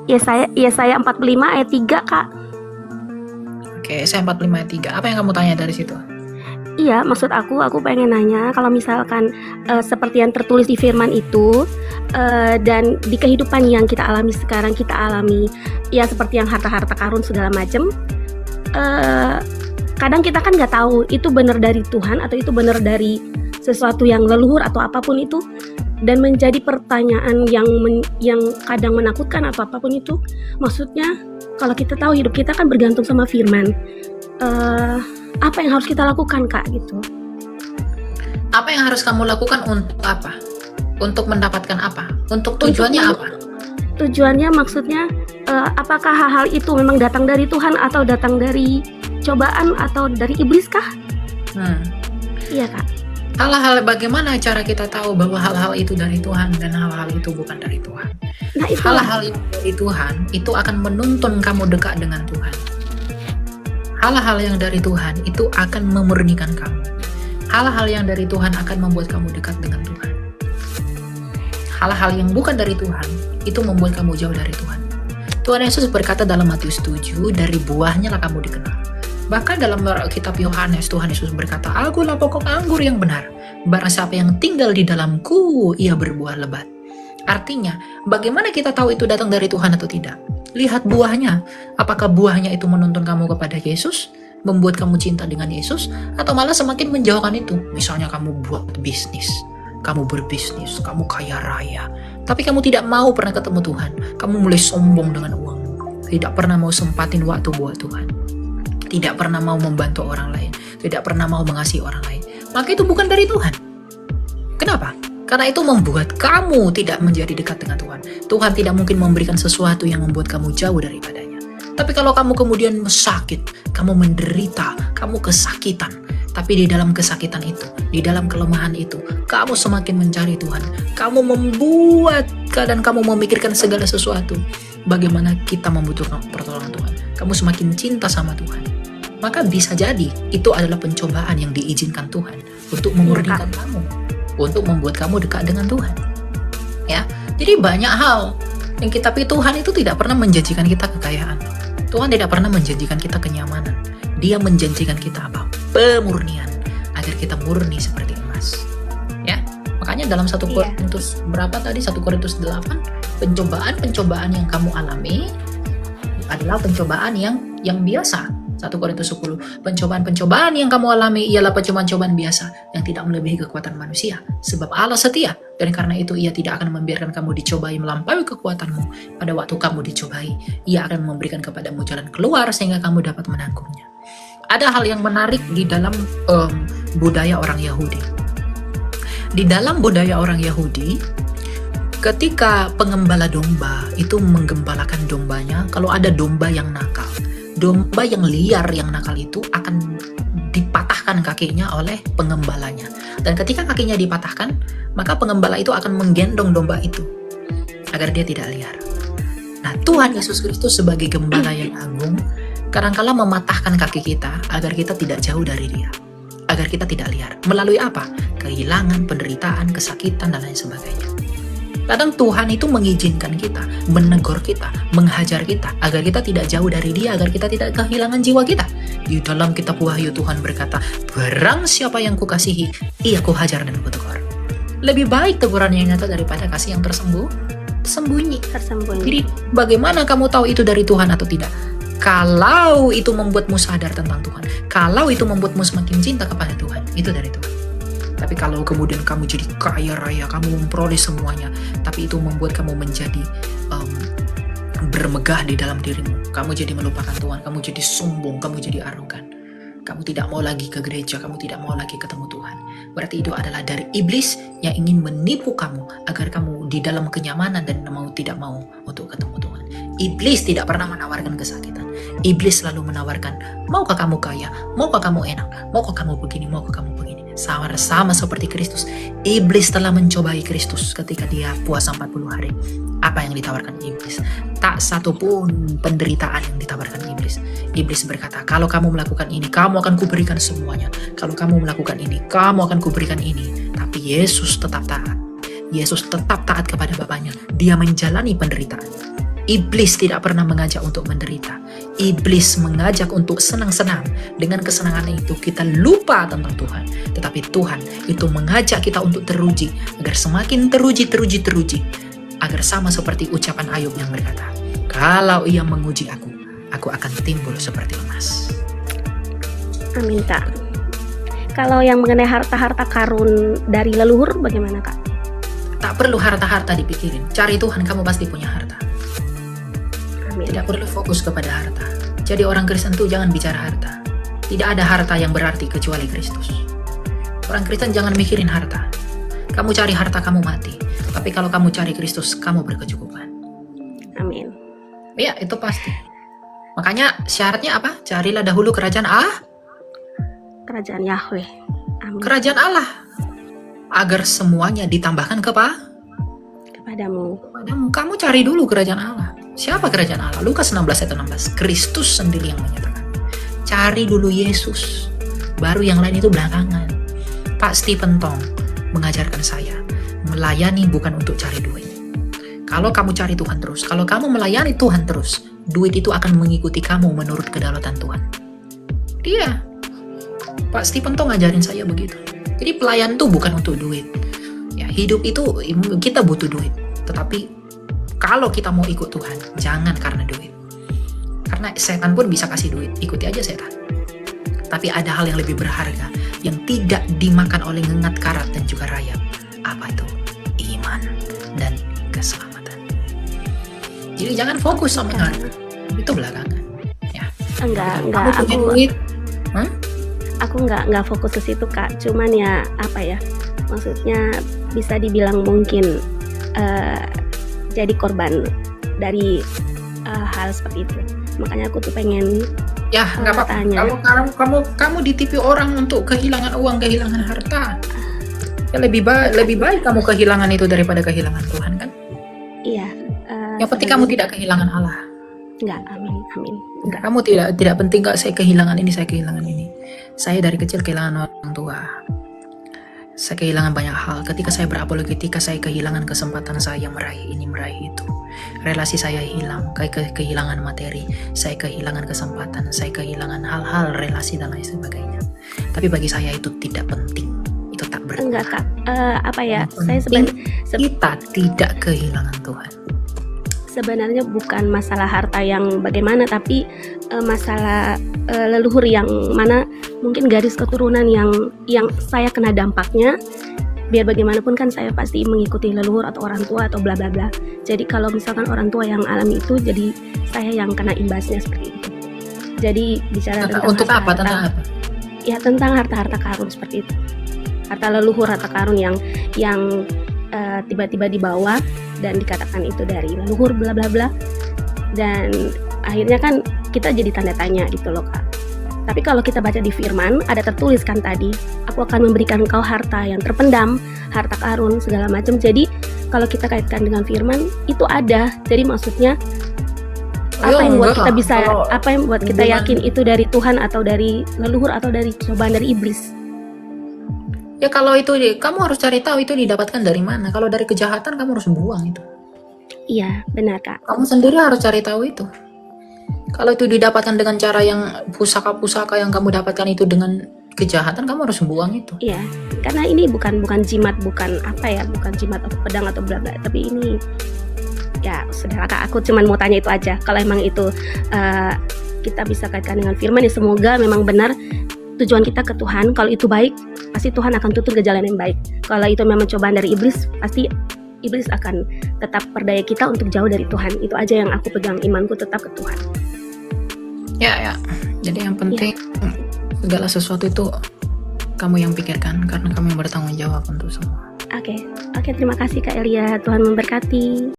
Yesaya 45 ayat 3, Kak. Oke, Yesaya 45 ayat 3. Apa yang kamu tanya dari situ? Iya, maksud aku pengen nanya kalau misalkan seperti yang tertulis di firman itu, dan di kehidupan yang kita alami sekarang, kita alami ya seperti yang harta-harta karun segala macam, kadang kita kan nggak tahu itu benar dari Tuhan atau itu benar dari sesuatu yang leluhur atau apapun itu, dan menjadi pertanyaan yang kadang menakutkan atau apapun itu. Maksudnya kalau kita tahu hidup kita kan bergantung sama firman, apa yang harus kita lakukan, Kak, gitu? Apa yang harus kamu lakukan untuk apa? Untuk mendapatkan apa? Untuk tujuannya apa? Tujuannya maksudnya apakah hal-hal itu memang datang dari Tuhan atau datang dari cobaan atau dari iblis kah? Iya, Kak. Hal-hal bagaimana cara kita tahu bahwa hal-hal itu dari Tuhan dan hal-hal itu bukan dari Tuhan? Nah, itu hal-hal itu dari Tuhan itu akan menuntun kamu dekat dengan Tuhan. Hal-hal yang dari Tuhan itu akan memurnikan kamu. Hal-hal yang dari Tuhan akan membuat kamu dekat dengan Tuhan. Hal-hal yang bukan dari Tuhan itu membuat kamu jauh dari Tuhan. Tuhan Yesus berkata dalam Matius 7, dari buahnya lah kamu dikenal. Bahkan dalam kitab Yohanes, Tuhan Yesus berkata, Akulah pokok anggur yang benar. Barang siapa yang tinggal di dalamku, ia berbuah lebat. Artinya, bagaimana kita tahu itu datang dari Tuhan atau tidak? Lihat buahnya. Apakah buahnya itu menuntun kamu kepada Yesus? Membuat kamu cinta dengan Yesus? Atau malah semakin menjauhkan itu? Misalnya kamu buat bisnis. Kamu berbisnis, kamu kaya raya. Tapi kamu tidak mau pernah ketemu Tuhan. Kamu mulai sombong dengan uangmu. Tidak pernah mau sempatin waktu buat Tuhan. Tidak pernah mau membantu orang lain. Tidak pernah mau mengasihi orang lain. Maka itu bukan dari Tuhan. Kenapa? Karena itu membuat kamu tidak menjadi dekat dengan Tuhan. Tuhan tidak mungkin memberikan sesuatu yang membuat kamu jauh daripadanya. Tapi kalau kamu kemudian sakit, kamu menderita, kamu kesakitan. Tapi di dalam kesakitan itu, di dalam kelemahan itu, kamu semakin mencari Tuhan. Kamu membuat keadaan kamu memikirkan segala sesuatu. Bagaimana kita membutuhkan pertolongan Tuhan. Kamu semakin cinta sama Tuhan. Maka bisa jadi itu adalah pencobaan yang diizinkan Tuhan untuk memurnikan kamu, untuk membuat kamu dekat dengan Tuhan. Ya, jadi banyak hal yang tapi Tuhan itu tidak pernah menjanjikan kita kekayaan. Tuhan tidak pernah menjanjikan kita kenyamanan. Dia menjanjikan kita apa? Pemurnian, agar kita murni seperti emas. Ya, makanya dalam 1 Korintus berapa tadi? 1 Korintus 8, pencobaan-pencobaan yang kamu alami adalah pencobaan yang biasa. 1 Korintus 10, pencobaan-pencobaan yang kamu alami ialah pencobaan-pencobaan biasa yang tidak melebihi kekuatan manusia. Sebab Allah setia, dan karena itu Ia tidak akan membiarkan kamu dicobai melampaui kekuatanmu. Pada waktu kamu dicobai, Ia akan memberikan kepadamu jalan keluar sehingga kamu dapat menanggungnya. Ada hal yang menarik di dalam budaya orang Yahudi. Di dalam budaya orang Yahudi, ketika pengembala domba itu menggembalakan dombanya, kalau ada domba yang nakal, domba yang liar yang nakal itu akan dipatahkan kakinya oleh pengembalanya. Dan ketika kakinya dipatahkan, maka pengembala itu akan menggendong domba itu agar dia tidak liar. Nah, Tuhan Yesus Kristus sebagai gembala yang agung kadang-kala mematahkan kaki kita agar kita tidak jauh dari Dia, agar kita tidak liar. Melalui apa? Kehilangan, penderitaan, kesakitan, dan lain sebagainya. Kadang Tuhan itu mengizinkan kita, menegur kita, menghajar kita, agar kita tidak jauh dari Dia, agar kita tidak kehilangan jiwa kita. Di dalam kitab Wahyu Tuhan berkata, barang siapa yang kukasihi, ia kuhajar dan kutegur. Lebih baik teguran yang nyata daripada kasih yang tersembunyi. Jadi bagaimana kamu tahu itu dari Tuhan atau tidak? Kalau itu membuatmu sadar tentang Tuhan, kalau itu membuatmu semakin cinta kepada Tuhan, itu dari Tuhan. Tapi kalau kemudian kamu jadi kaya raya, kamu memperoleh semuanya, tapi itu membuat kamu menjadi bermegah di dalam dirimu, kamu jadi melupakan Tuhan, kamu jadi sombong, kamu jadi arogan, kamu tidak mau lagi ke gereja, kamu tidak mau lagi ketemu Tuhan, berarti itu adalah dari iblis yang ingin menipu kamu agar kamu di dalam kenyamanan dan tidak mau untuk ketemu Tuhan. Iblis tidak pernah menawarkan kesakitan. Iblis selalu menawarkan, maukah kamu kaya, maukah kamu enak, maukah kamu begini, maukah kamu begini. Sama seperti Kristus, iblis telah mencobai Kristus ketika dia puasa 40 hari. Apa yang ditawarkan iblis? Tak satu pun penderitaan yang ditawarkan iblis. Iblis berkata, kalau kamu melakukan ini, kamu akan kuberikan semuanya. Kalau kamu melakukan ini, kamu akan kuberikan ini. Tapi Yesus tetap taat. Yesus tetap taat kepada Bapaknya. Dia menjalani penderitaan. Iblis tidak pernah mengajak untuk menderita. Iblis mengajak untuk senang-senang. Dengan kesenangan itu kita lupa tentang Tuhan. Tetapi Tuhan itu mengajak kita untuk teruji, agar semakin teruji. Agar sama seperti ucapan Ayub yang berkata, kalau ia menguji aku akan timbul seperti emas. Amin, Kak. Kalau yang mengenai harta-harta karun dari leluhur bagaimana, Kak? Tak perlu harta-harta dipikirin. Cari Tuhan, kamu pasti punya harta. Amin. Tidak perlu fokus kepada harta. Jadi orang Kristen tuh jangan bicara harta. Tidak ada harta yang berarti kecuali Kristus. Orang Kristen jangan mikirin harta. Kamu cari harta, kamu mati. Tapi kalau kamu cari Kristus, kamu berkecukupan. Amin. Iya, itu pasti. Makanya syaratnya apa? Carilah dahulu kerajaan Kerajaan Yahweh. Amin. Kerajaan Allah. Agar semuanya ditambahkan Kepadamu. Kamu cari dulu kerajaan Allah. Siapa kerajaan Allah? Lukas 16 ayat 16. Kristus sendiri yang menyatakan. Cari dulu Yesus. Baru yang lain itu belakangan. Pak Stephen Tong mengajarkan saya. Melayani bukan untuk cari duit. Kalau kamu cari Tuhan terus, kalau kamu melayani Tuhan terus, duit itu akan mengikuti kamu menurut kedaulatan Tuhan. Dia. Pak Stephen Tong ngajarin saya begitu. Jadi pelayan itu bukan untuk duit. Ya, hidup itu kita butuh duit. Tetapi kalau kita mau ikut Tuhan, jangan karena duit. Karena setan pun bisa kasih duit, ikuti aja setan. Tapi ada hal yang lebih berharga yang tidak dimakan oleh ngengat karat dan juga rayap. Apa itu? Iman dan keselamatan. Jadi jangan fokus sama harta. Itu belakangan. Ya. Enggak, Kamu punya duit. Aku nggak fokus ke situ, Kak. Cuman ya apa ya? Maksudnya bisa dibilang mungkin jadi korban dari hal seperti itu. Makanya aku tuh pengen Ya, nggak apa-apa. Kalau kamu ditipu orang untuk kehilangan uang, kehilangan harta, ya lebih baik kamu kehilangan itu daripada kehilangan Tuhan, kan? Iya. Yang penting kamu tidak kehilangan Allah. Enggak, amin. Enggak, kamu tidak penting nggak saya kehilangan ini, saya kehilangan ini. Saya dari kecil kehilangan orang tua. Saya kehilangan banyak hal. Ketika saya berapologetika, saya kehilangan kesempatan saya meraih ini, meraih itu. Relasi saya hilang, kehilangan materi. Saya kehilangan kesempatan, saya kehilangan hal-hal relasi dan lain sebagainya. Tapi bagi saya itu tidak penting. Itu tak berarti. Enggak, Kak. Apa ya? Saya kita tidak kehilangan Tuhan. Sebenarnya bukan masalah harta yang bagaimana, tapi masalah leluhur yang mana mungkin garis keturunan yang saya kena dampaknya. Biar bagaimanapun kan saya pasti mengikuti leluhur atau orang tua atau bla bla bla. Jadi kalau misalkan orang tua yang alami itu, jadi saya yang kena imbasnya seperti itu. Jadi bicara tentang untuk harta, apa? Tentang apa? Ya tentang harta-harta karun seperti itu. Harta leluhur, harta karun yang tiba-tiba dibawa dan dikatakan itu dari leluhur bla bla bla, dan akhirnya kan kita jadi tanda tanya gitu loh, Kak. Tapi kalau kita baca di firman ada tertulis kan tadi, aku akan memberikan engkau harta yang terpendam, harta karun segala macam. Jadi kalau kita kaitkan dengan firman itu ada. Jadi maksudnya apa yang buat kita bisa, apa yang buat kita yakin itu dari Tuhan atau dari leluhur atau dari cobaan dari iblis? Ya kalau itu kamu harus cari tahu itu didapatkan dari mana. Kalau dari kejahatan kamu harus buang itu. Iya, benar, Kak. Kamu sendiri harus cari tahu itu. Kalau itu didapatkan dengan cara yang pusaka-pusaka yang kamu dapatkan itu dengan kejahatan, kamu harus buang itu. Iya, karena ini bukan jimat, bukan apa ya, bukan jimat atau pedang atau bla bla, tapi ini ya saudara, Kak, aku cuman mau tanya itu aja. Kalau emang itu kita bisa kaitkan dengan firman, ya semoga memang benar tujuan kita ke Tuhan. Kalau itu baik, pasti Tuhan akan tuntun ke jalan yang baik. Kalau itu memang cobaan dari iblis, pasti iblis akan tetap berdaya kita untuk jauh dari Tuhan. Itu aja yang aku pegang, imanku tetap ke Tuhan. Ya. Jadi yang penting segala sesuatu itu kamu yang pikirkan, karena kamu yang bertanggung jawab untuk semua. Oke, terima kasih Kak Elia. Tuhan memberkati.